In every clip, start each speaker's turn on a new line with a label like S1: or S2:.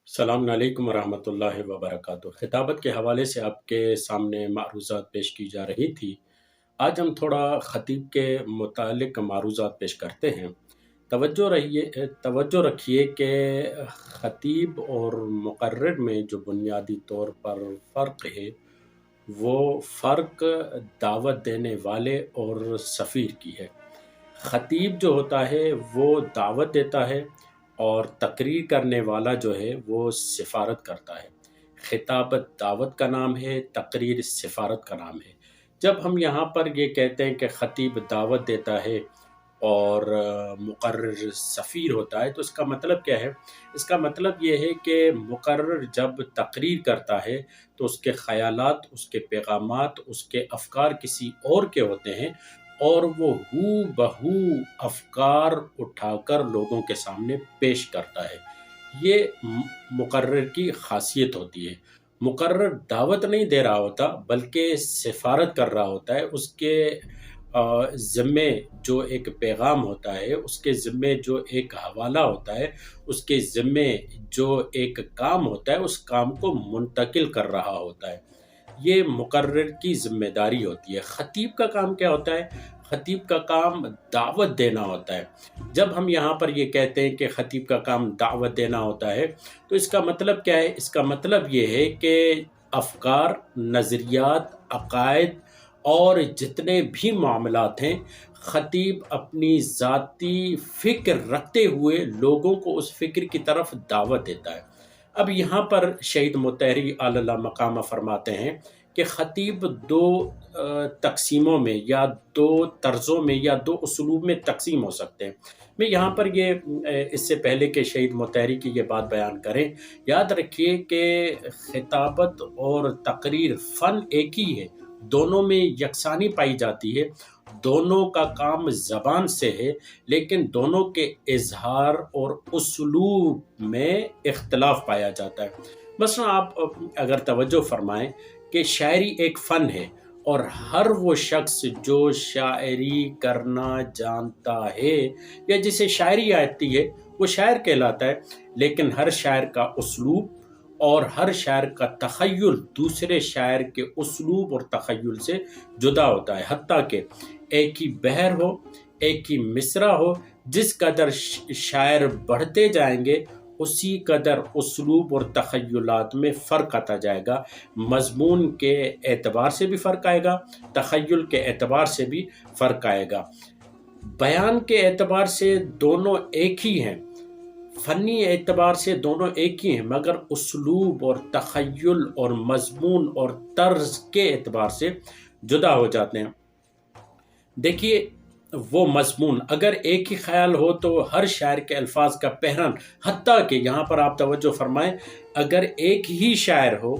S1: السلام علیکم ورحمۃ اللہ وبرکاتہ۔ خطابت کے حوالے سے آپ کے سامنے معروضات پیش کی جا رہی تھی۔ آج ہم تھوڑا خطیب کے متعلق معروضات پیش کرتے ہیں۔ توجہ رکھیے کہ خطیب اور مقرر میں جو بنیادی طور پر فرق ہے، وہ فرق دعوت دینے والے اور سفیر کی ہے۔ خطیب جو ہوتا ہے وہ دعوت دیتا ہے اور تقریر کرنے والا جو ہے وہ سفارت کرتا ہے۔ خطابت دعوت کا نام ہے، تقریر سفارت کا نام ہے۔ جب ہم یہاں پر یہ کہتے ہیں کہ خطیب دعوت دیتا ہے اور مقرر سفیر ہوتا ہے، تو اس کا مطلب کیا ہے؟ اس کا مطلب یہ ہے کہ مقرر جب تقریر کرتا ہے تو اس کے خیالات، اس کے پیغامات، اس کے افکار کسی اور کے ہوتے ہیں، اور وہ ہو بہو افکار اٹھا کر لوگوں کے سامنے پیش کرتا ہے۔ یہ مقرر کی خاصیت ہوتی ہے۔ مقرر دعوت نہیں دے رہا ہوتا بلکہ سفارت کر رہا ہوتا ہے۔ اس کے ذمے جو ایک پیغام ہوتا ہے، اس کے ذمے جو ایک حوالہ ہوتا ہے، اس کے ذمے جو ایک کام ہوتا ہے، اس کام کو منتقل کر رہا ہوتا ہے۔ یہ مقرر کی ذمہ داری ہوتی ہے۔ خطیب کا کام کیا ہوتا ہے؟ خطیب کا کام دعوت دینا ہوتا ہے۔ جب ہم یہاں پر یہ کہتے ہیں کہ خطیب کا کام دعوت دینا ہوتا ہے، تو اس کا مطلب کیا ہے؟ اس کا مطلب یہ ہے کہ افکار، نظریات، عقائد اور جتنے بھی معاملات ہیں، خطیب اپنی ذاتی فکر رکھتے ہوئے لوگوں کو اس فکر کی طرف دعوت دیتا ہے۔ اب یہاں پر شہید مطہری علی اللہ مقامہ فرماتے ہیں کہ خطیب دو تقسیموں میں یا دو طرزوں میں یا دو اسلوب میں تقسیم ہو سکتے ہیں۔ میں یہاں پر اس سے پہلے کہ شہید مطہری کی یہ بات بیان کریں، یاد رکھیے کہ خطابت اور تقریر فن ایک ہی ہے، دونوں میں یکسانی پائی جاتی ہے، دونوں کا کام زبان سے ہے، لیکن دونوں کے اظہار اور اسلوب میں اختلاف پایا جاتا ہے۔ مثلا آپ اگر توجہ فرمائیں کہ شاعری ایک فن ہے، اور ہر وہ شخص جو شاعری کرنا جانتا ہے یا جسے شاعری آتی ہے وہ شاعر کہلاتا ہے، لیکن ہر شاعر کا اسلوب اور ہر شاعر کا تخیل دوسرے شاعر کے اسلوب اور تخیل سے جدا ہوتا ہے۔ حتیٰ کہ ایک ہی بحر ہو، ایک ہی مصرع ہو، جس قدر شاعر بڑھتے جائیں گے اسی قدر اسلوب اور تخیلات میں فرق آتا جائے گا۔ مضمون کے اعتبار سے بھی فرق آئے گا، تخیل کے اعتبار سے بھی فرق آئے گا۔ بیان کے اعتبار سے دونوں ایک ہی ہیں، فنی اعتبار سے دونوں ایک ہی ہیں، مگر اسلوب اور تخیل اور مضمون اور طرز کے اعتبار سے جدا ہو جاتے ہیں۔ دیکھیے، وہ مضمون اگر ایک ہی خیال ہو تو ہر شاعر کے الفاظ کا پہرن، حتیٰ کہ یہاں پر آپ توجہ فرمائیں، اگر ایک ہی شاعر ہو،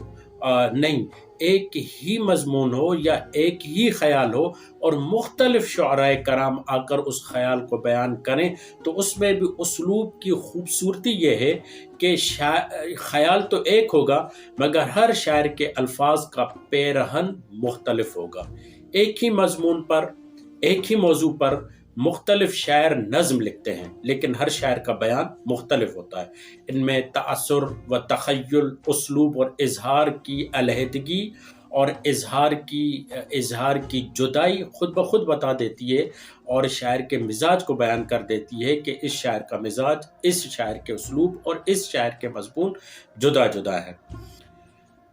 S1: نہیں، ایک ہی مضمون ہو یا ایک ہی خیال ہو اور مختلف شعراء کرام آ کر اس خیال کو بیان کریں، تو اس میں بھی اسلوب کی خوبصورتی یہ ہے کہ خیال تو ایک ہوگا مگر ہر شاعر کے الفاظ کا پیرہن مختلف ہوگا۔ ایک ہی مضمون پر، ایک ہی موضوع پر مختلف شاعر نظم لکھتے ہیں، لیکن ہر شاعر کا بیان مختلف ہوتا ہے۔ ان میں تأثر و تخیل، اسلوب اور اظہار کی علیحدگی اور اظہار کی جدائی خود بخود بتا دیتی ہے اور شاعر کے مزاج کو بیان کر دیتی ہے کہ اس شاعر کا مزاج، اس شاعر کے اسلوب اور اس شاعر کے مضمون جدا جدا ہے۔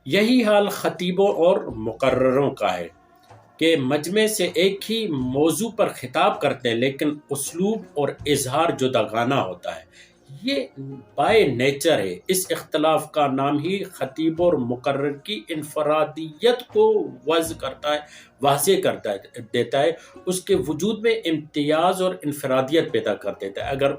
S1: یہی حال خطیبوں اور مقرروں کا ہے کہ مجمع سے ایک ہی موضوع پر خطاب کرتے ہیں، لیکن اسلوب اور اظہار جداگانہ ہوتا ہے۔ یہ بائی نیچر ہے۔ اس اختلاف کا نام ہی خطیب اور مقرر کی انفرادیت کو واضح دیتا ہے، اس کے وجود میں امتیاز اور انفرادیت پیدا کر دیتا ہے۔ اگر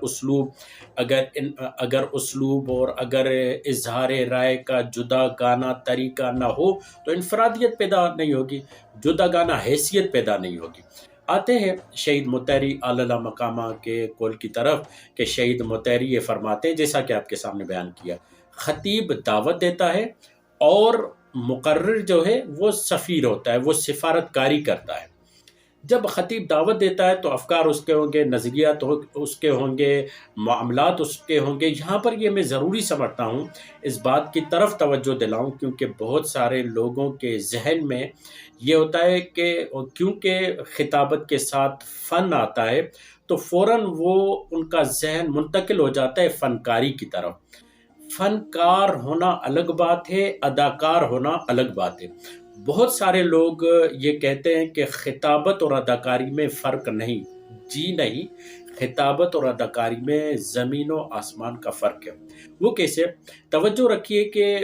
S1: اسلوب اور اگر اظہار رائے کا جدا گانا طریقہ نہ ہو تو انفرادیت پیدا نہیں ہوگی، جدا گانا حیثیت پیدا نہیں ہوگی۔ آتے ہیں شہید مطہری علی اللہ مقامہ کے قول کی طرف کہ شہید مطہری یہ فرماتے ہیں، جیسا کہ آپ کے سامنے بیان کیا، خطیب دعوت دیتا ہے اور مقرر جو ہے وہ سفیر ہوتا ہے، وہ سفارت کاری کرتا ہے۔ جب خطیب دعوت دیتا ہے تو افکار اس کے ہوں گے، نظریات اس کے ہوں گے، معاملات اس کے ہوں گے۔ یہاں پر یہ میں ضروری سمجھتا ہوں اس بات کی طرف توجہ دلاؤں، کیونکہ بہت سارے لوگوں کے ذہن میں یہ ہوتا ہے کہ کیونکہ خطابت کے ساتھ فن آتا ہے تو فوراً وہ ان کا ذہن منتقل ہو جاتا ہے فنکاری کی طرف۔ فنکار ہونا الگ بات ہے، اداکار ہونا الگ بات ہے۔ بہت سارے لوگ یہ کہتے ہیں کہ خطابت اور اداکاری میں فرق نہیں۔ جی نہیں، خطابت اور اداکاری میں زمین و آسمان کا فرق ہے۔ وہ کیسے؟ توجہ رکھیے کہ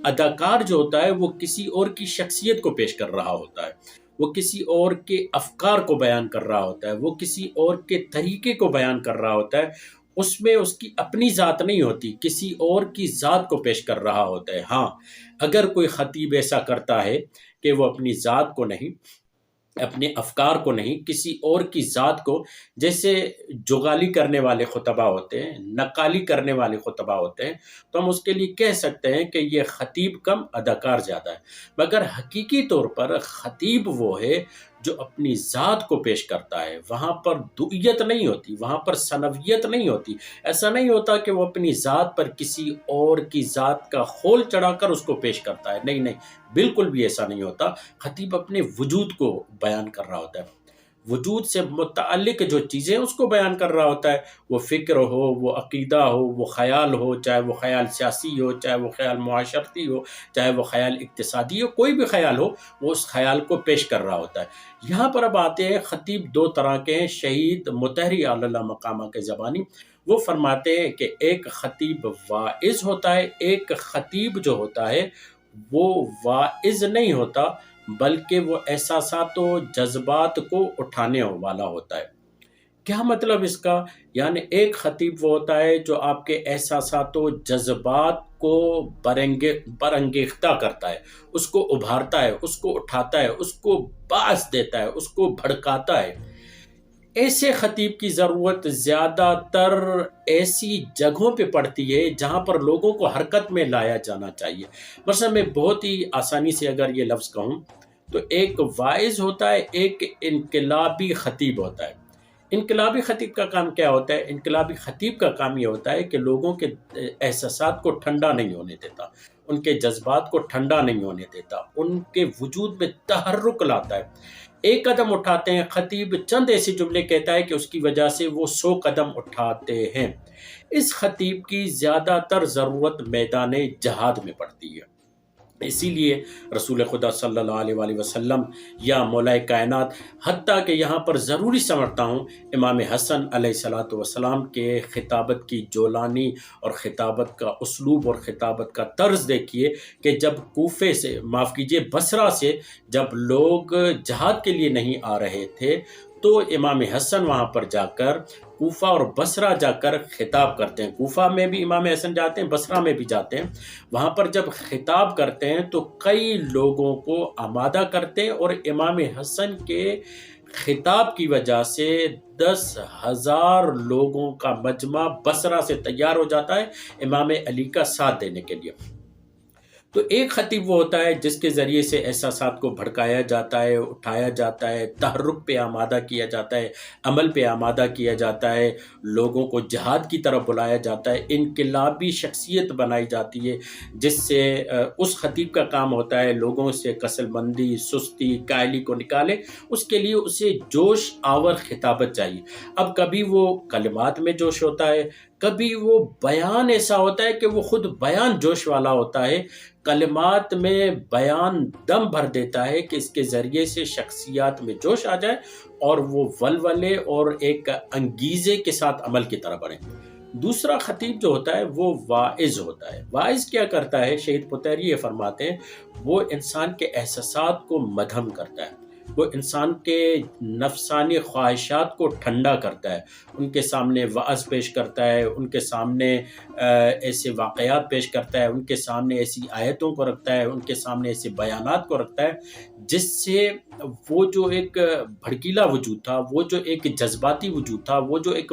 S1: اداکار جو ہوتا ہے وہ کسی اور کی شخصیت کو پیش کر رہا ہوتا ہے، وہ کسی اور کے افکار کو بیان کر رہا ہوتا ہے، وہ کسی اور کے طریقے کو بیان کر رہا ہوتا ہے۔ اس میں اس کی اپنی ذات نہیں ہوتی، کسی اور کی ذات کو پیش کر رہا ہوتا ہے۔ ہاں، اگر کوئی خطیب ایسا کرتا ہے کہ وہ اپنی ذات کو نہیں، اپنے افکار کو نہیں، کسی اور کی ذات کو، جیسے جغالی کرنے والے خطبہ ہوتے ہیں، نقالی کرنے والے خطبہ ہوتے ہیں، تو ہم اس کے لیے کہہ سکتے ہیں کہ یہ خطیب کم اداکار زیادہ ہے۔ مگر حقیقی طور پر خطیب وہ ہے جو اپنی ذات کو پیش کرتا ہے۔ وہاں پر دوئیت نہیں ہوتی، وہاں پر ثنویت نہیں ہوتی۔ ایسا نہیں ہوتا کہ وہ اپنی ذات پر کسی اور کی ذات کا خول چڑھا کر اس کو پیش کرتا ہے۔ نہیں نہیں، بالکل بھی ایسا نہیں ہوتا۔ خطیب اپنے وجود کو بیان کر رہا ہوتا ہے، وجود سے متعلق جو چیزیں اس کو بیان کر رہا ہوتا ہے، وہ فکر ہو، وہ عقیدہ ہو، وہ خیال ہو، چاہے وہ خیال سیاسی ہو، چاہے وہ خیال معاشرتی ہو، چاہے وہ خیال اقتصادی ہو، کوئی بھی خیال ہو، وہ اس خیال کو پیش کر رہا ہوتا ہے۔ یہاں پر اب آتے ہیں، خطیب دو طرح کے ہیں، شہید مطہری اعلی مقامہ کے زبانی۔ وہ فرماتے ہیں کہ ایک خطیب واعظ ہوتا ہے، ایک خطیب جو ہوتا ہے وہ واعظ نہیں ہوتا، بلکہ وہ احساسات و جذبات کو اٹھانے والا ہوتا ہے۔ کیا مطلب اس کا؟ یعنی ایک خطیب وہ ہوتا ہے جو آپ کے احساسات و جذبات کو برانگیختہ کرتا ہے، اس کو ابھارتا ہے، اس کو اٹھاتا ہے، اس کو باعث دیتا ہے، اس کو بھڑکاتا ہے۔ ایسے خطیب کی ضرورت زیادہ تر ایسی جگہوں پہ پڑتی ہے جہاں پر لوگوں کو حرکت میں لایا جانا چاہیے۔ مثلا میں بہت ہی آسانی سے اگر یہ لفظ کہوں تو ایک واعظ ہوتا ہے، ایک انقلابی خطیب ہوتا ہے۔ انقلابی خطیب کا کام کیا ہوتا ہے؟ انقلابی خطیب کا کام یہ ہوتا ہے کہ لوگوں کے احساسات کو ٹھنڈا نہیں ہونے دیتا، ان کے جذبات کو ٹھنڈا نہیں ہونے دیتا، ان کے وجود میں تحرک لاتا ہے۔ ایک قدم اٹھاتے ہیں، خطیب چند ایسے جملے کہتا ہے کہ اس کی وجہ سے وہ 100 قدم اٹھاتے ہیں۔ اس خطیب کی زیادہ تر ضرورت میدان جہاد میں پڑتی ہے۔ اسی لیے رسول خدا صلی اللہ علیہ وآلہ وسلم یا مولا کائنات، حتیٰ کہ یہاں پر ضروری سمجھتا ہوں امام حسن علیہ السلام کے خطابت کی جولانی اور خطابت کا اسلوب اور خطابت کا طرز دیکھیے کہ جب کوفے سے، معاف کیجئے بصرہ سے، جب لوگ جہاد کے لیے نہیں آ رہے تھے تو امام حسن وہاں پر جا کر، کوفہ اور بصرہ جا کر خطاب کرتے ہیں۔ کوفہ میں بھی امام حسن جاتے ہیں، بصرہ میں بھی جاتے ہیں۔ وہاں پر جب خطاب کرتے ہیں تو کئی لوگوں کو آمادہ کرتے ہیں، اور امام حسن کے خطاب کی وجہ سے 10,000 لوگوں کا مجمع بصرہ سے تیار ہو جاتا ہے امام علی کا ساتھ دینے کے لیے۔ تو ایک خطیب وہ ہوتا ہے جس کے ذریعے سے احساسات کو بھڑکایا جاتا ہے، اٹھایا جاتا ہے، تحرک پہ آمادہ کیا جاتا ہے، عمل پہ آمادہ کیا جاتا ہے، لوگوں کو جہاد کی طرف بلایا جاتا ہے، انقلابی شخصیت بنائی جاتی ہے، جس سے اس خطیب کا کام ہوتا ہے لوگوں سے کسل مندی، سستی، کائلی کو نکالے۔ اس کے لیے اسے جوش آور خطابت چاہیے۔ اب کبھی وہ کلمات میں جوش ہوتا ہے، کبھی وہ بیان ایسا ہوتا ہے کہ وہ خود بیان جوش والا ہوتا ہے، کلمات میں بیان دم بھر دیتا ہے کہ اس کے ذریعے سے شخصیات میں جوش آ جائے اور وہ ولولے اور ایک انگیزے کے ساتھ عمل کی طرح بڑھیں۔ دوسرا خطیب جو ہوتا ہے وہ واعظ ہوتا ہے۔ واعظ کیا کرتا ہے؟ شہید مطہری یہ فرماتے ہیں، وہ انسان کے احساسات کو مدھم کرتا ہے، وہ انسان کے نفسانی خواہشات کو ٹھنڈا کرتا ہے، ان کے سامنے وعظ پیش کرتا ہے، ان کے سامنے ایسے واقعات پیش کرتا ہے، ان کے سامنے ایسی آیتوں کو رکھتا ہے، ان کے سامنے ایسے بیانات کو رکھتا ہے جس سے وہ جو ایک بھڑکیلا وجود تھا، وہ جو ایک جذباتی وجود تھا، وہ جو ایک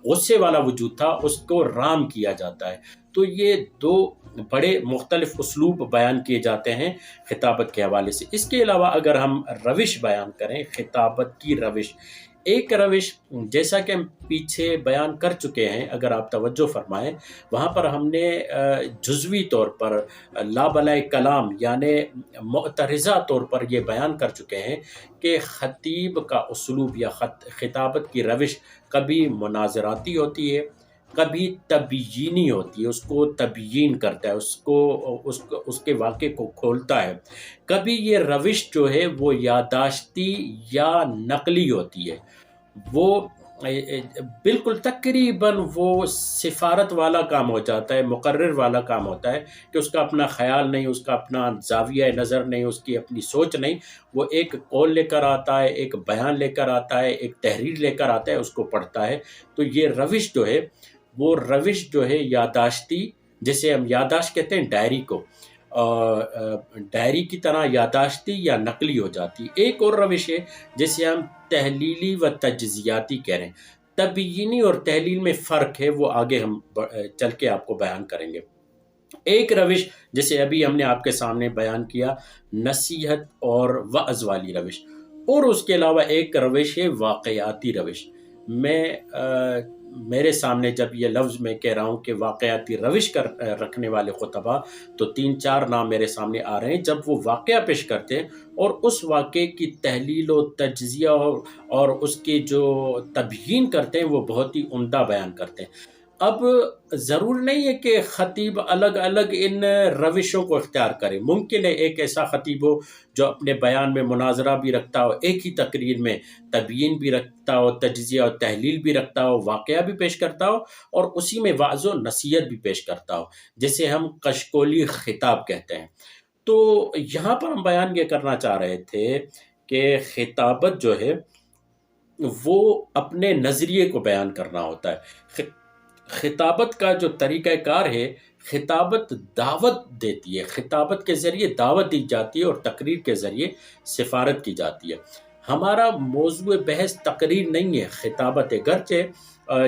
S1: غصے والا وجود تھا، اس کو رام کیا جاتا ہے۔ تو یہ دو بڑے مختلف اسلوب بیان کیے جاتے ہیں خطابت کے حوالے سے۔ اس کے علاوہ اگر ہم روش بیان کریں، خطابت کی روش، ایک روش جیسا کہ ہم پیچھے بیان کر چکے ہیں، اگر آپ توجہ فرمائیں، وہاں پر ہم نے جزوی طور پر لابلۂ کلام یعنی معترضہ طور پر یہ بیان کر چکے ہیں کہ خطیب کا اسلوب یا خطابت کی روش کبھی مناظراتی ہوتی ہے، کبھی تبیینی ہوتی ہے، اس کو تبیین کرتا ہے، اس کے واقعے کو کھولتا ہے۔ کبھی یہ روش جو ہے وہ یادداشتی یا نقلی ہوتی ہے، وہ بالکل تقریباً وہ سفارت والا کام ہو جاتا ہے، مقرر والا کام ہوتا ہے کہ اس کا اپنا خیال نہیں، اس کا اپنا زاویہ نظر نہیں، اس کی اپنی سوچ نہیں، وہ ایک قول لے کر آتا ہے، ایک بیان لے کر آتا ہے، ایک تحریر لے کر آتا ہے، اس کو پڑھتا ہے۔ تو یہ روش جو ہے، وہ روش جو ہے یادداشتی، جسے ہم یادداشت کہتے ہیں ڈائری کو، ڈائری کی طرح یادداشتی یا نقلی ہو جاتی۔ ایک اور روش ہے جسے ہم تحلیلی و تجزیاتی کہہ رہے ہیں۔ تبیینی اور تحلیل میں فرق ہے، وہ آگے ہم چل کے آپ کو بیان کریں گے۔ ایک روش جسے ابھی ہم نے آپ کے سامنے بیان کیا، نصیحت اور وعظ والی روش، اور اس کے علاوہ ایک روش ہے واقعاتی روش۔ میں میرے سامنے جب یہ لفظ میں کہہ رہا ہوں کہ واقعاتی روش رکھنے والے خطبہ، تو 3-4 نام میرے سامنے آ رہے ہیں۔ جب وہ واقعہ پیش کرتے ہیں اور اس واقعے کی تحلیل و تجزیہ اور اس کی جو تبیین کرتے ہیں، وہ بہت ہی عمدہ بیان کرتے ہیں۔ اب ضرور نہیں ہے کہ خطیب الگ الگ ان روشوں کو اختیار کرے۔ ممکن ہے ایک ایسا خطیب ہو جو اپنے بیان میں مناظرہ بھی رکھتا ہو، ایک ہی تقریر میں تبیین بھی رکھتا ہو، تجزیہ اور تحلیل بھی رکھتا ہو، واقعہ بھی پیش کرتا ہو، اور اسی میں وعظ و نصیحت بھی پیش کرتا ہو، جسے ہم کشکولی خطاب کہتے ہیں۔ تو یہاں پر ہم بیان یہ کرنا چاہ رہے تھے کہ خطابت جو ہے وہ اپنے نظریے کو بیان کرنا ہوتا ہے۔ خطابت کا جو طریقہ کار ہے، خطابت دعوت دیتی ہے، خطابت کے ذریعے دعوت دی جاتی ہے اور تقریر کے ذریعے سفارت کی جاتی ہے۔ ہمارا موضوع بحث تقریر نہیں ہے، خطابت ہے، گرچہ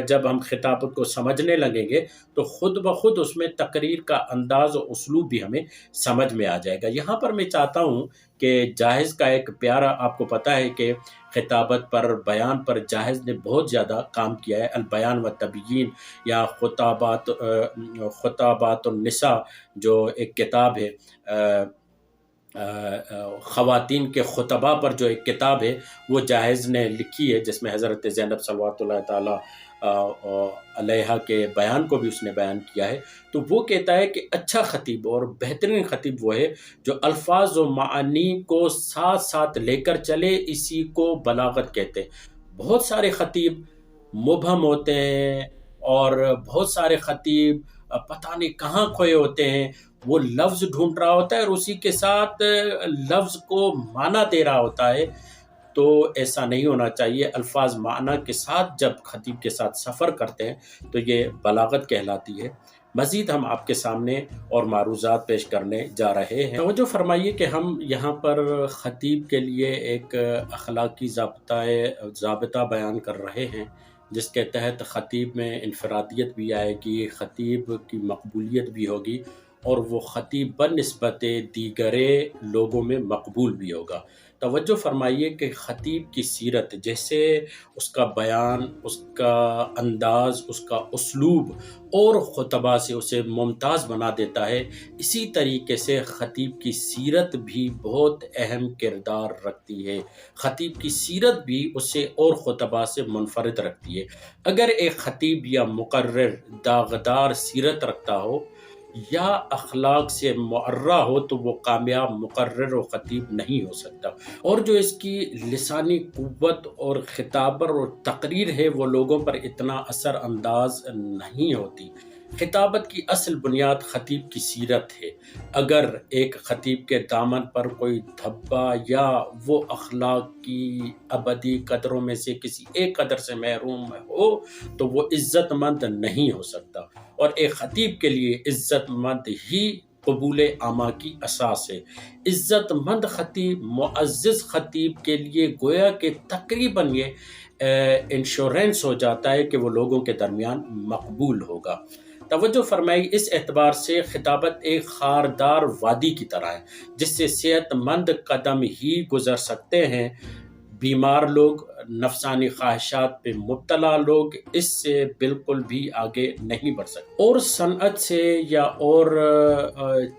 S1: جب ہم خطابت کو سمجھنے لگیں گے تو خود بخود اس میں تقریر کا انداز و اسلوب بھی ہمیں سمجھ میں آ جائے گا۔ یہاں پر میں چاہتا ہوں کہ جاہز کا ایک پیارا، آپ کو پتہ ہے کہ خطابت پر، بیان پر جاہز نے بہت زیادہ کام کیا ہے، البیان و تبیین یا خطابات النساء جو ایک کتاب ہے، خواتین کے خطبہ پر جو ایک کتاب ہے، وہ جاہز نے لکھی ہے، جس میں حضرت زینب صلوات اللہ تعالی علیہا کے بیان کو بھی اس نے بیان کیا ہے۔ تو وہ کہتا ہے کہ اچھا خطیب اور بہترین خطیب وہ ہے جو الفاظ و معانی کو ساتھ ساتھ لے کر چلے، اسی کو بلاغت کہتے ہیں۔ بہت سارے خطیب مبہم ہوتے ہیں، اور بہت سارے خطیب پتہ نہیں کہاں کھوئے ہوتے ہیں، وہ لفظ ڈھونڈ رہا ہوتا ہے اور اسی کے ساتھ لفظ کو معنی دے رہا ہوتا ہے۔ تو ایسا نہیں ہونا چاہیے۔ الفاظ معنی کے ساتھ جب خطیب کے ساتھ سفر کرتے ہیں تو یہ بلاغت کہلاتی ہے۔ مزید ہم آپ کے سامنے اور معروضات پیش کرنے جا رہے ہیں۔ توجہ فرمائیے کہ ہم یہاں پر خطیب کے لیے ایک اخلاقی ضابطہ بیان کر رہے ہیں، جس کے تحت خطیب میں انفرادیت بھی آئے گی، خطیب کی مقبولیت بھی ہوگی، اور وہ خطیب بنسبت دیگر لوگوں میں مقبول بھی ہوگا۔ توجہ فرمائیے کہ خطیب کی سیرت، جیسے اس کا بیان، اس کا انداز، اس کا اسلوب اور خطبہ سے اسے ممتاز بنا دیتا ہے، اسی طریقے سے خطیب کی سیرت بھی بہت اہم کردار رکھتی ہے۔ خطیب کی سیرت بھی اسے اور خطبہ سے منفرد رکھتی ہے۔ اگر ایک خطیب یا مقرر داغدار سیرت رکھتا ہو یا اخلاق سے معرہ ہو تو وہ کامیاب مقرر و خطیب نہیں ہو سکتا، اور جو اس کی لسانی قوت اور خطابت اور تقریر ہے وہ لوگوں پر اتنا اثر انداز نہیں ہوتی۔ خطابت کی اصل بنیاد خطیب کی سیرت ہے۔ اگر ایک خطیب کے دامن پر کوئی دھبا یا وہ اخلاق کی ابدی قدروں میں سے کسی ایک قدر سے محروم ہو تو وہ عزت مند نہیں ہو سکتا، اور ایک خطیب کے لیے عزت مند ہی قبول عامہ کی اساس ہے۔ عزت مند خطیب، معزز خطیب کے لیے گویا کہ تقریباً یہ انشورنس ہو جاتا ہے کہ وہ لوگوں کے درمیان مقبول ہوگا۔ توجہ فرمائی، اس اعتبار سے خطابت ایک خاردار وادی کی طرح ہے جس سے صحت مند قدم ہی گزر سکتے ہیں۔ بیمار لوگ، نفسانی خواہشات پہ مبتلا لوگ اس سے بالکل بھی آگے نہیں بڑھ سکتے۔ اور صنعت سے یا اور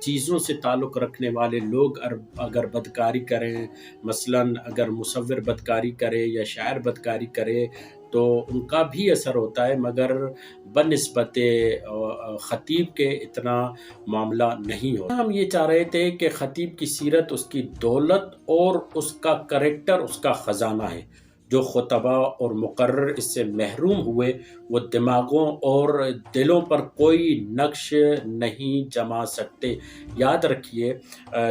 S1: چیزوں سے تعلق رکھنے والے لوگ اگر بدکاری کریں، مثلاً اگر مصور بدکاری کرے یا شاعر بدکاری کرے تو ان کا بھی اثر ہوتا ہے، مگر بنسبت خطیب کے اتنا معاملہ نہیں ہوتا۔ ہم یہ چاہ رہے تھے کہ خطیب کی سیرت اس کی دولت اور اس کا کریکٹر اس کا خزانہ ہے۔ جو خطباء اور مقرر اس سے محروم ہوئے وہ دماغوں اور دلوں پر کوئی نقش نہیں جما سکتے۔ یاد رکھیے،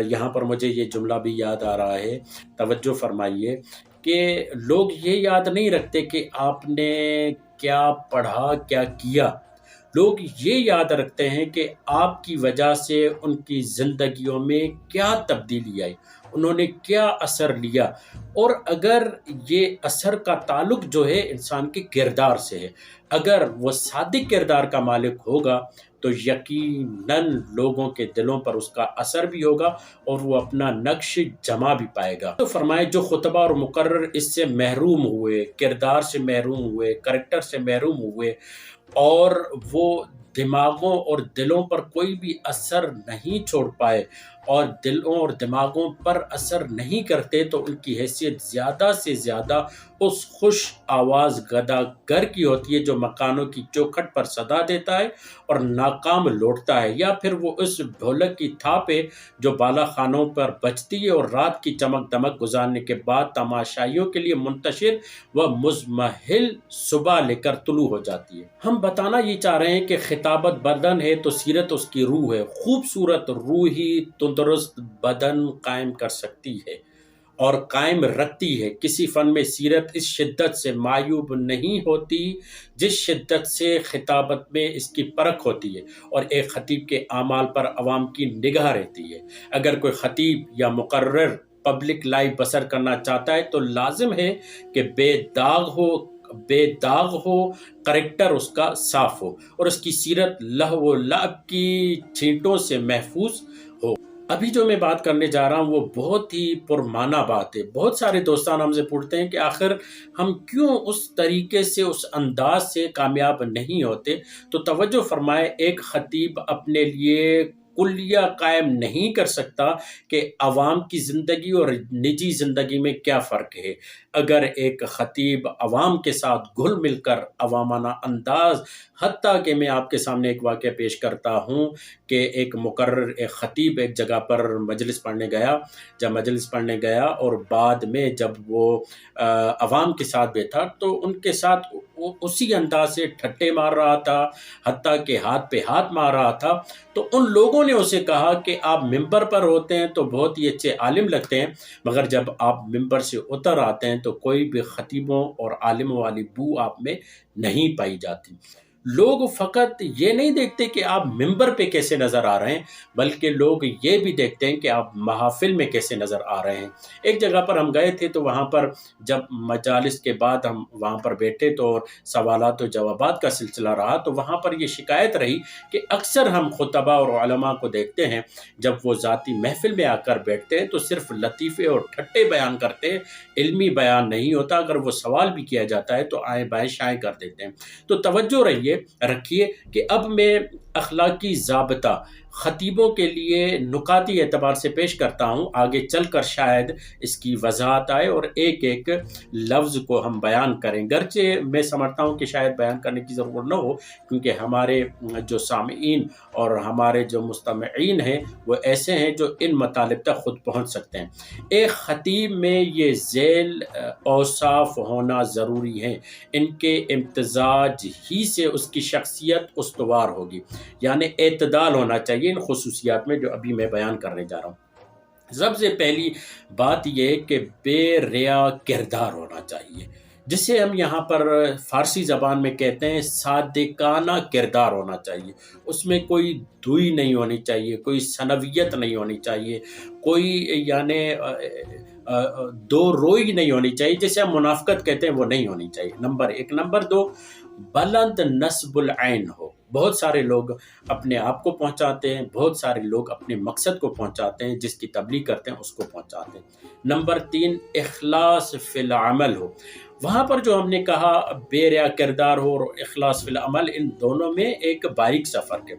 S1: یہاں پر مجھے یہ جملہ بھی یاد آ رہا ہے، توجہ فرمائیے، کہ لوگ یہ یاد نہیں رکھتے کہ آپ نے کیا پڑھا کیا کیا، لوگ یہ یاد رکھتے ہیں کہ آپ کی وجہ سے ان کی زندگیوں میں کیا تبدیلی آئی، انہوں نے کیا اثر لیا۔ اور اگر یہ اثر کا تعلق جو ہے انسان کے کردار سے ہے، اگر وہ صادق کردار کا مالک ہوگا تو یقیناً لوگوں کے دلوں پر اس کا اثر بھی ہوگا اور وہ اپنا نقش جما بھی پائے گا۔ تو فرمائے جو خطبہ اور مقرر اس سے محروم ہوئے، کردار سے محروم ہوئے، کریکٹر سے محروم ہوئے، اور وہ دماغوں اور دلوں پر کوئی بھی اثر نہیں چھوڑ پائے اور دلوں اور دماغوں پر اثر نہیں کرتے، تو ان کی حیثیت زیادہ سے زیادہ اس خوش آواز گداگر کی ہوتی ہے جو مکانوں کی چوکھٹ پر صدا دیتا ہے اور ناکام لوٹتا ہے، یا پھر وہ اس ڈھولک کی تھاپ ہے جو بالا خانوں پر بجتی ہے اور رات کی چمک دمک گزارنے کے بعد تماشائیوں کے لیے منتشر و مزمحل صبح لے کر طلوع ہو جاتی ہے۔ ہم بتانا یہ چاہ رہے ہیں کہ خطابت بدن ہے تو سیرت اس کی روح ہے۔ خوبصورت روح ہی تندرست بدن قائم کر سکتی ہے اور قائم رکھتی ہے۔ کسی فن میں سیرت اس شدت سے معیوب نہیں ہوتی جس شدت سے خطابت میں اس کی پرکھ ہوتی ہے اور ایک خطیب کے اعمال پر عوام کی نگاہ رہتی ہے۔ اگر کوئی خطیب یا مقرر پبلک لائف بسر کرنا چاہتا ہے تو لازم ہے کہ بے داغ ہو، کریکٹر اس کا صاف ہو اور اس کی سیرت لہو و لعب کی چھینٹوں سے محفوظ ہو۔ ابھی جو میں بات کرنے جا رہا ہوں وہ بہت ہی پرمعنی بات ہے۔ بہت سارے دوستان ہم سے پوچھتے ہیں کہ آخر ہم کیوں اس طریقے سے، اس انداز سے کامیاب نہیں ہوتے؟ تو توجہ فرمائے، ایک خطیب اپنے لیے کلیہ قائم نہیں کر سکتا کہ عوام کی زندگی اور نجی زندگی میں کیا فرق ہے۔ اگر ایک خطیب عوام کے ساتھ گھل مل کر عوامانہ انداز، حتیٰ کہ میں آپ کے سامنے ایک واقعہ پیش کرتا ہوں کہ ایک مقرر، ایک خطیب ایک جگہ پر مجلس پڑھنے گیا اور بعد میں جب وہ عوام کے ساتھ بیٹھا تو ان کے ساتھ اسی انداز سے ٹھٹے مار رہا تھا، حتیٰ کہ ہاتھ پہ ہاتھ مار رہا تھا۔ تو ان لوگوں نے اسے کہا کہ آپ ممبر پر ہوتے ہیں تو بہت ہی اچھے عالم لگتے ہیں، مگر جب آپ ممبر سے اتر آتے ہیں تو کوئی بھی خطیبوں اور عالموں والی بو آپ میں نہیں پائی جاتی۔ لوگ فقط یہ نہیں دیکھتے کہ آپ ممبر پہ کیسے نظر آ رہے ہیں، بلکہ لوگ یہ بھی دیکھتے ہیں کہ آپ محافل میں کیسے نظر آ رہے ہیں۔ ایک جگہ پر ہم گئے تھے تو وہاں پر جب مجالس کے بعد ہم وہاں پر بیٹھے تو سوالات و جوابات کا سلسلہ رہا، تو وہاں پر یہ شکایت رہی کہ اکثر ہم خطباء اور علماء کو دیکھتے ہیں جب وہ ذاتی محفل میں آ کر بیٹھتے ہیں تو صرف لطیفے اور ٹھٹے بیان کرتے ہیں، علمی بیان نہیں ہوتا۔ اگر وہ سوال بھی کیا جاتا ہے تو آئیں بائیں شائیں کر دیتے ہیں۔ تو توجہ رکھیے کہ اب میں اخلاقی ضابطہ خطیبوں کے لیے نکاتی اعتبار سے پیش کرتا ہوں، آگے چل کر شاید اس کی وضاحت آئے اور ایک ایک لفظ کو ہم بیان کریں، گرچہ میں سمجھتا ہوں کہ شاید بیان کرنے کی ضرورت نہ ہو، کیونکہ ہمارے جو سامعین اور ہمارے جو مستمعین ہیں وہ ایسے ہیں جو ان مطالب تک خود پہنچ سکتے ہیں۔ ایک خطیب میں یہ ذیل اوصاف ہونا ضروری ہیں، ان کے امتزاج ہی سے اس کی شخصیت استوار ہوگی، یعنی اعتدال ہونا چاہیے ان خصوصیات میں جو ابھی میں بیان کرنے جا رہا ہوں۔ سب سے پہلی بات یہ کہ بے ریا کردار ہونا چاہیے، جسے ہم یہاں پر فارسی زبان میں کہتے ہیں صادقانہ کردار ہونا چاہیے۔ اس میں کوئی دوئی نہیں ہونی چاہیے، کوئی ثنویت نہیں ہونی چاہیے، کوئی یعنی دو روئی نہیں ہونی چاہیے، جسے ہم منافقت کہتے ہیں، وہ نہیں ہونی چاہیے، نمبر ایک۔ نمبر دو، بلند نصب العین ہو۔ بہت سارے لوگ اپنے آپ کو پہنچاتے ہیں، بہت سارے لوگ اپنے مقصد کو پہنچاتے ہیں، جس کی تبلیغ کرتے ہیں اس کو پہنچاتے ہیں۔ نمبر تین، اخلاص فی العمل ہو۔ وہاں پر جو ہم نے کہا بے ریا کردار ہو اور اخلاص فی العمل، ان دونوں میں ایک باریک سا فرق ہے۔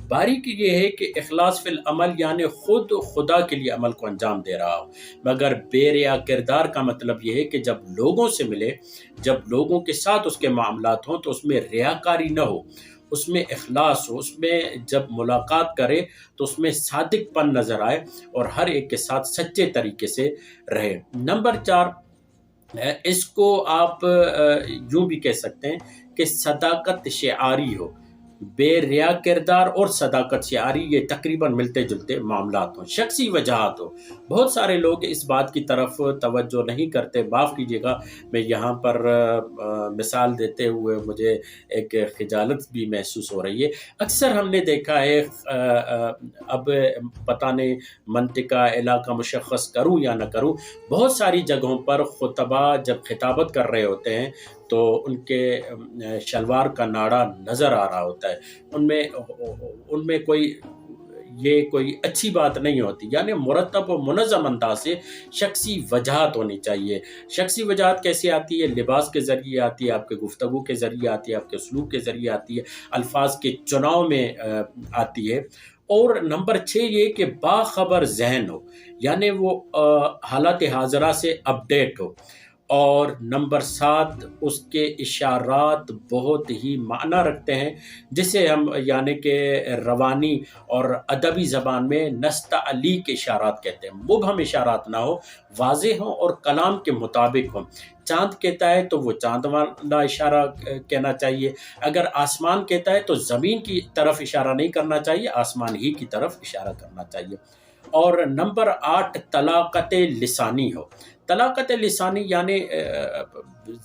S1: باریک یہ ہے کہ اخلاص فی العمل یعنی خود خدا کے لیے عمل کو انجام دے رہا ہو، مگر بے ریا کردار کا مطلب یہ ہے کہ جب لوگوں سے ملے، جب لوگوں کے ساتھ اس کے معاملات ہوں تو اس میں ریاکاری نہ ہو، اس میں اخلاص ہو، اس میں جب ملاقات کرے تو اس میں صادق پن نظر آئے اور ہر ایک کے ساتھ سچے طریقے سے رہے۔ نمبر چار، اس کو آپ یوں بھی کہہ سکتے ہیں کہ صداقت شعاری ہو۔ بے ریا کردار اور صداقت شعاری یہ تقریباً ملتے جلتے معاملات ہوں۔ شخصی وجاہت ہو۔ بہت سارے لوگ اس بات کی طرف توجہ نہیں کرتے، معاف کیجیے گا، میں یہاں پر مثال دیتے ہوئے مجھے ایک خجالت بھی محسوس ہو رہی ہے۔ اکثر ہم نے دیکھا ہے، اب پتہ نہیں منطقہ علاقہ مشخص کروں یا نہ کروں، بہت ساری جگہوں پر خطبہ جب خطابت کر رہے ہوتے ہیں تو ان کے شلوار کا ناڑا نظر آ رہا ہوتا ہے، ان میں کوئی اچھی بات نہیں ہوتی، یعنی مرتب و منظم انداز سے شخصی وجاہت ہونی چاہیے۔ شخصی وجاہت کیسے آتی ہے؟ لباس کے ذریعے آتی ہے، آپ کے گفتگو کے ذریعے آتی ہے، آپ کے اسلوب کے ذریعے آتی ہے، الفاظ کے چناؤ میں آتی ہے۔ اور نمبر 6 یہ کہ باخبر ذہن ہو، یعنی وہ حالات حاضرہ سے اپڈیٹ ہو۔ اور نمبر 7، اس کے اشارات بہت ہی معنی رکھتے ہیں، جسے ہم یعنی کہ روانی اور ادبی زبان میں نستعلیق اشارات کہتے ہیں۔ مبہم اشارات نہ ہو، واضح ہوں اور کلام کے مطابق ہوں۔ چاند کہتا ہے تو وہ چاند والا اشارہ کہنا چاہیے، اگر آسمان کہتا ہے تو زمین کی طرف اشارہ نہیں کرنا چاہیے، آسمان ہی کی طرف اشارہ کرنا چاہیے۔ اور نمبر 8، طلاقت لسانی ہو۔ طلاقت لسانی یعنی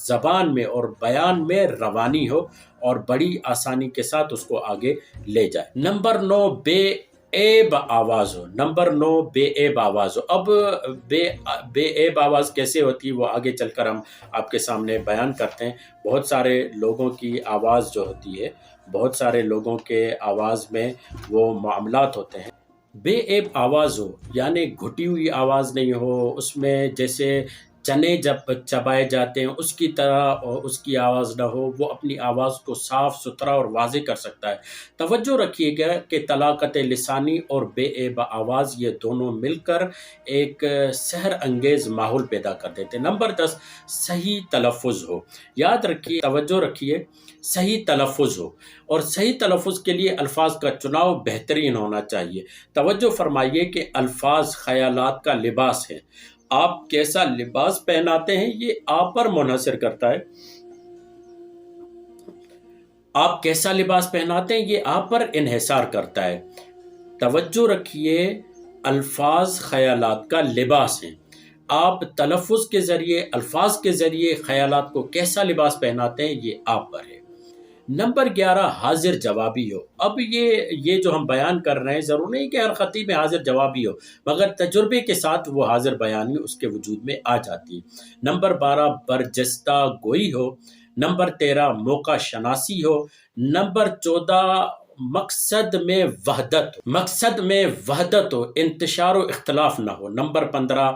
S1: زبان میں اور بیان میں روانی ہو اور بڑی آسانی کے ساتھ اس کو آگے لے جائے۔ نمبر 9، بے عیب آواز ہو۔ نمبر 9، بے عیب آواز ہو۔ اب بے عیب آواز کیسے ہوتی ہے وہ آگے چل کر ہم آپ کے سامنے بیان کرتے ہیں۔ بہت سارے لوگوں کی آواز جو ہوتی ہے، بہت سارے لوگوں کے آواز میں وہ معاملات ہوتے ہیں۔ بے عیب آواز ہو یعنی گھٹی ہوئی آواز نہیں ہو، اس میں جیسے چنے جب چبائے جاتے ہیں اس کی طرح اس کی آواز نہ ہو، وہ اپنی آواز کو صاف ستھرا اور واضح کر سکتا ہے۔ توجہ رکھیے گا کہ طلاقت لسانی اور بے عیب آواز یہ دونوں مل کر ایک سحر انگیز ماحول پیدا کر دیتے ہیں۔ نمبر 10، صحیح تلفظ ہو۔ یاد رکھیے، توجہ رکھیے، صحیح تلفظ ہو، اور صحیح تلفظ کے لیے الفاظ کا چناؤ بہترین ہونا چاہیے۔ توجہ فرمائیے کہ الفاظ خیالات کا لباس ہے، آپ کیسا لباس پہناتے ہیں یہ آپ پر منحصر کرتا ہے۔ آپ کیسا لباس پہناتے ہیں یہ آپ پر انحصار کرتا ہے۔ توجہ رکھیے، الفاظ خیالات کا لباس ہیں، آپ تلفظ کے ذریعے، الفاظ کے ذریعے خیالات کو کیسا لباس پہناتے ہیں یہ آپ پر ہے۔ نمبر 11، حاضر جوابی ہو۔ اب یہ جو ہم بیان کر رہے ہیں، ضرور نہیں کہ ہر خطیب میں حاضر جوابی ہو، مگر تجربے کے ساتھ وہ حاضر بیانی اس کے وجود میں آ جاتی ہے۔ نمبر 12، برجستہ گوئی ہو۔ نمبر 13، موقع شناسی ہو۔ نمبر 14، مقصد میں وحدت ہو، انتشار و اختلاف نہ ہو۔ نمبر 15،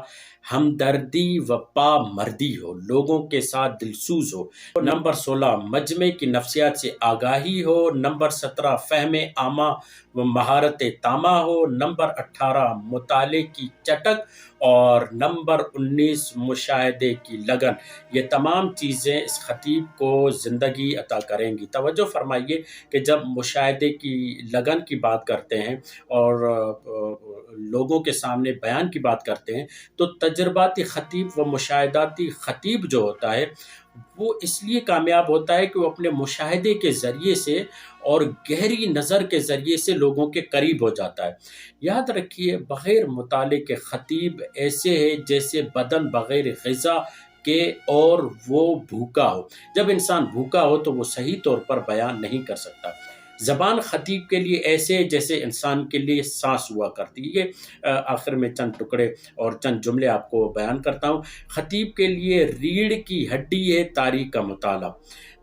S1: ہمدردی و پامردی ہو، لوگوں کے ساتھ دلسوز ہو۔ نمبر 16، مجمع کی نفسیات سے آگاہی ہو۔ نمبر 17، فہم عامہ و مہارت تامہ ہو۔ نمبر 18، مطالعے کی چٹک، اور نمبر 19، مشاہدے کی لگن۔ یہ تمام چیزیں اس خطیب کو زندگی عطا کریں گی۔ توجہ فرمائیے کہ جب مشاہدے کی لگن کی بات کرتے ہیں اور لوگوں کے سامنے بیان کی بات کرتے ہیں تو تجرباتی خطیب و مشاہداتی خطیب جو ہوتا ہے وہ اس لیے کامیاب ہوتا ہے کہ وہ اپنے مشاہدے کے ذریعے سے اور گہری نظر کے ذریعے سے لوگوں کے قریب ہو جاتا ہے۔ یاد رکھیے، بغیر مطالعے کے خطیب ایسے ہے جیسے بدن بغیر غذا کہ اور وہ بھوکا ہو۔ جب انسان بھوکا ہو تو وہ صحیح طور پر بیان نہیں کر سکتا۔ زبان خطیب کے لیے ایسے جیسے انسان کے لیے سانس ہوا کرتی ہے۔ یہ آخر میں چند ٹکڑے اور چند جملے آپ کو بیان کرتا ہوں۔ خطیب کے لیے ریڑھ کی ہڈی ہے تاریخ کا مطالعہ۔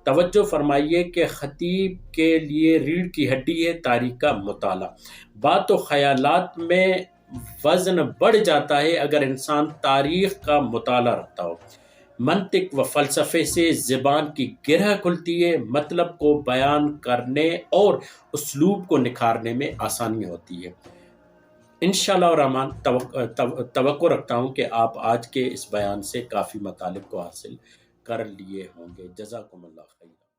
S1: توجہ فرمائیے کہ خطیب کے لیے ریڑھ کی ہڈی ہے تاریخ کا مطالعہ۔ بات و خیالات میں وزن بڑھ جاتا ہے اگر انسان تاریخ کا مطالعہ رکھتا ہو۔ منطق و فلسفے سے زبان کی گرہ کھلتی ہے، مطلب کو بیان کرنے اور اسلوب کو نکھارنے میں آسانی ہوتی ہے۔ انشاءاللہ الرحمن توقع رکھتا ہوں کہ آپ آج کے اس بیان سے کافی مطالب کو حاصل کر لیے ہوں گے۔ جزاکم اللہ خیر۔